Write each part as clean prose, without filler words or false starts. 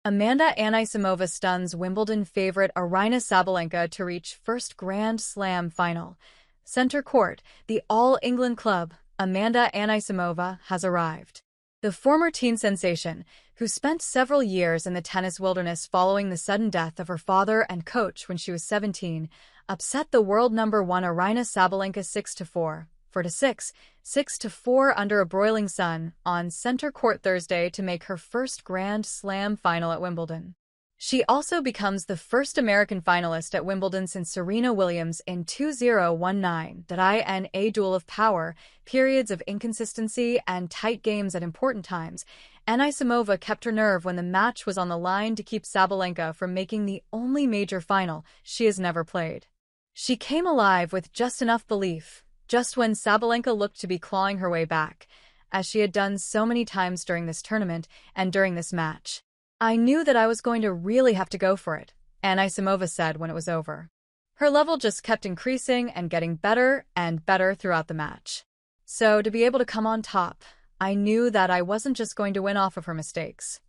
Amanda Anisimova stuns Wimbledon favorite Aryna Sabalenka to reach first Grand Slam final. Center court, the All-England club, Amanda Anisimova has arrived. The former teen sensation, who spent several years in the tennis wilderness following the sudden death of her father and coach when she was 17, upset the world number 1 Aryna Sabalenka 6-4, 4-6, 6-4 under a broiling sun on center court Thursday to make her first Grand Slam final at Wimbledon. She also becomes the first American finalist at Wimbledon since Serena Williams in 2019. In a duel of power, periods of inconsistency, and tight games at important times, Anisimova kept her nerve when the match was on the line to keep Sabalenka from making the only major final she has never played. She came alive with just enough belief, just when Sabalenka looked to be clawing her way back, as she had done so many times during this tournament and during this match. "I knew that I was going to really have to go for it," Anisimova said when it was over. Her level just kept increasing and getting better and better throughout the match. So to be able to come on top, I knew that I wasn't just going to win off of her mistakes.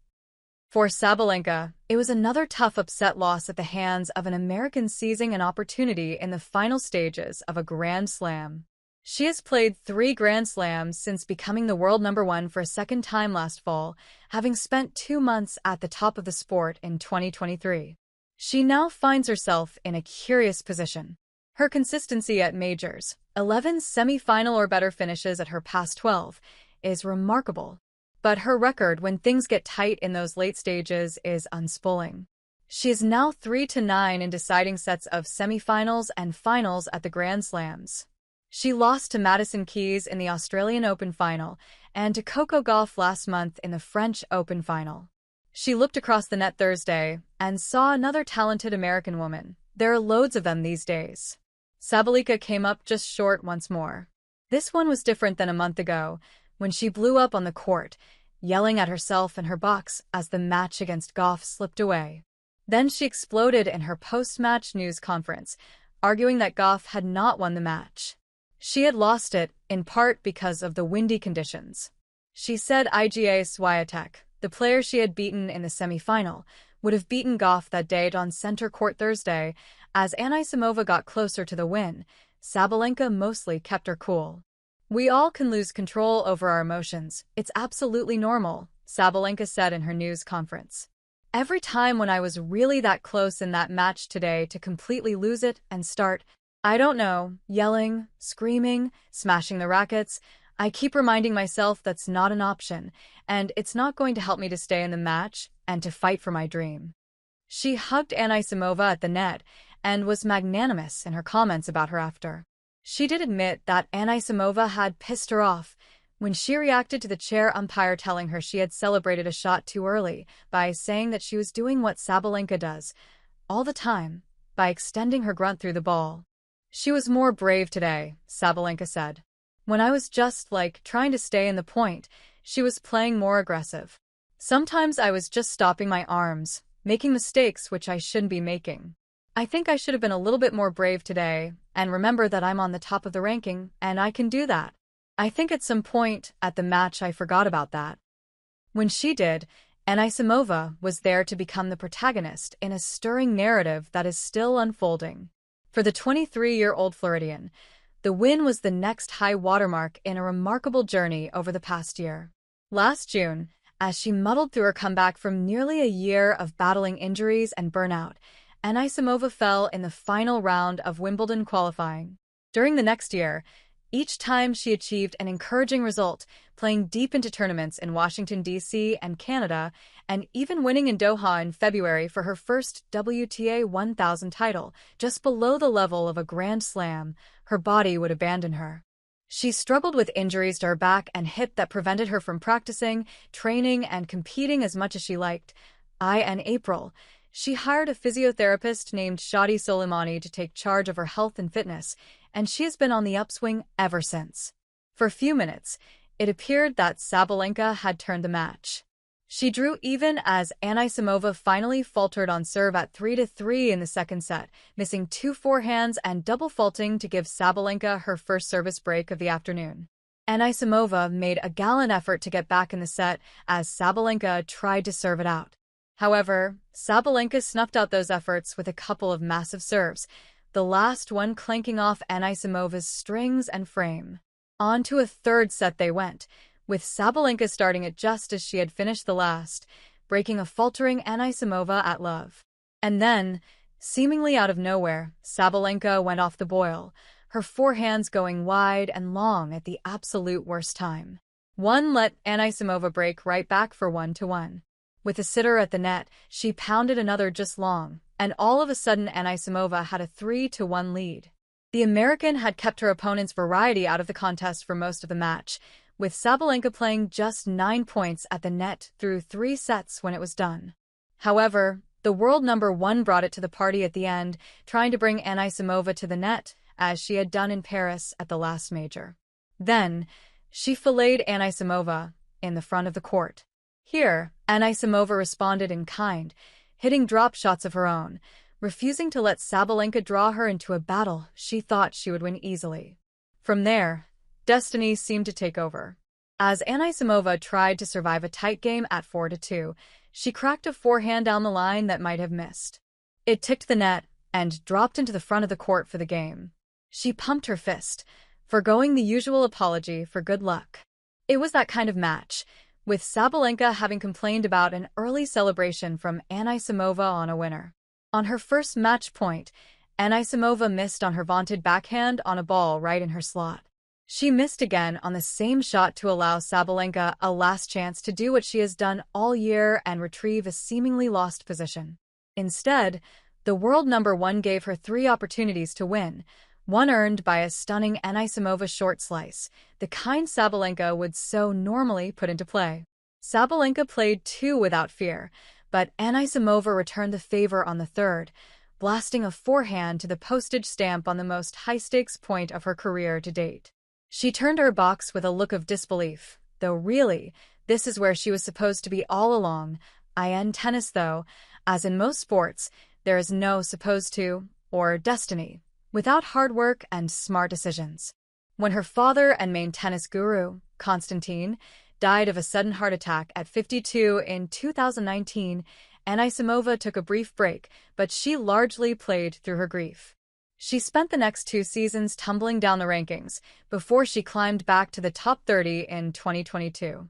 For Sabalenka, it was another tough upset loss at the hands of an American seizing an opportunity in the final stages of a Grand Slam. She has played 3 Grand Slams since becoming the world number 1 for a second time last fall, having spent 2 months at the top of the sport in 2023. She now finds herself in a curious position. Her consistency at majors, 11 semi-final or better finishes at her past 12, is remarkable. But her record when things get tight in those late stages is unspoiling. She is now 3-9 in deciding sets of semifinals and finals at the Grand Slams. She lost to Madison Keys in the Australian Open final and to Coco Gauff last month in the French Open final. She looked across the net Thursday and saw another talented American woman. There are loads of them these days. Sabalenka came up just short once more. This one was different than a month ago, when she blew up on the court, yelling at herself and her box as the match against Gauff slipped away. Then she exploded in her post-match news conference, arguing that Gauff had not won the match. She had lost it, in part because of the windy conditions. She said Iga Swiatek, the player she had beaten in the semi-final, would have beaten Gauff that day on center court Thursday. As Anisimova got closer to the win, Sabalenka mostly kept her cool. "We all can lose control over our emotions. It's absolutely normal," Sabalenka said in her news conference. "Every time when I was really that close in that match today to completely lose it and start, I don't know, yelling, screaming, smashing the rackets, I keep reminding myself that's not an option, and it's not going to help me to stay in the match and to fight for my dream." She hugged Anisimova at the net and was magnanimous in her comments about her after. She did admit that Anisimova had pissed her off when she reacted to the chair umpire telling her she had celebrated a shot too early by saying that she was doing what Sabalenka does all the time, by extending her grunt through the ball. "She was more brave today," Sabalenka said. "When I was just, trying to stay in the point, she was playing more aggressive. Sometimes I was just stopping my arms, making mistakes which I shouldn't be making. I think I should have been a little bit more brave today, and remember that I'm on the top of the ranking, and I can do that. I think at some point at the match I forgot about that." When she did, Anisimova was there to become the protagonist in a stirring narrative that is still unfolding. For the 23-year-old Floridian, the win was the next high watermark in a remarkable journey over the past year. Last June, as she muddled through her comeback from nearly a year of battling injuries and burnout, Anisimova fell in the final round of Wimbledon qualifying. During the next year, each time she achieved an encouraging result, playing deep into tournaments in Washington, D.C. and Canada, and even winning in Doha in February for her first WTA 1000 title, just below the level of a Grand Slam, her body would abandon her. She struggled with injuries to her back and hip that prevented her from practicing, training, and competing as much as she liked. In April, she hired a physiotherapist named Shadi Soleimani to take charge of her health and fitness, and she has been on the upswing ever since. For a few minutes, it appeared that Sabalenka had turned the match. She drew even as Anisimova finally faltered on serve at 3-3 in the second set, missing 2 forehands and double faulting to give Sabalenka her first service break of the afternoon. Anisimova made a gallant effort to get back in the set as Sabalenka tried to serve it out. However, Sabalenka snuffed out those efforts with a couple of massive serves, the last one clanking off Anisimova's strings and frame. On to a third set they went, with Sabalenka starting it just as she had finished the last, breaking a faltering Anisimova at love. And then, seemingly out of nowhere, Sabalenka went off the boil, her forehands going wide and long at the absolute worst time. One let Anisimova break right back for 1-1. With a sitter at the net, she pounded another just long, and all of a sudden Anisimova had a 3-1 lead. The American had kept her opponent's variety out of the contest for most of the match, with Sabalenka playing just 9 points at the net through 3 sets when it was done. However, the world number 1 brought it to the party at the end, trying to bring Anisimova to the net, as she had done in Paris at the last major. Then, she filleted Anisimova in the front of the court. Here, Anisimova responded in kind, hitting drop shots of her own, refusing to let Sabalenka draw her into a battle she thought she would win easily. From there, destiny seemed to take over. As Anisimova tried to survive a tight game at 4-2, she cracked a forehand down the line that might have missed. It ticked the net and dropped into the front of the court for the game. She pumped her fist, forgoing the usual apology for good luck. It was that kind of match, with Sabalenka having complained about an early celebration from Anisimova on a winner. On her first match point, Anisimova missed on her vaunted backhand on a ball right in her slot. She missed again on the same shot to allow Sabalenka a last chance to do what she has done all year and retrieve a seemingly lost position. Instead, the world number 1 gave her 3 opportunities to win, one earned by a stunning Anisimova short slice, the kind Sabalenka would so normally put into play. Sabalenka played 2 without fear, but Anisimova returned the favor on the third, blasting a forehand to the postage stamp on the most high-stakes point of her career to date. She turned her box with a look of disbelief, though really, this is where she was supposed to be all along. In tennis, though, as in most sports, there is no supposed to, or destiny, without hard work and smart decisions. When her father and main tennis guru, Konstantin, died of a sudden heart attack at 52 in 2019, Anisimova took a brief break, but she largely played through her grief. She spent the next 2 seasons tumbling down the rankings, before she climbed back to the top 30 in 2022.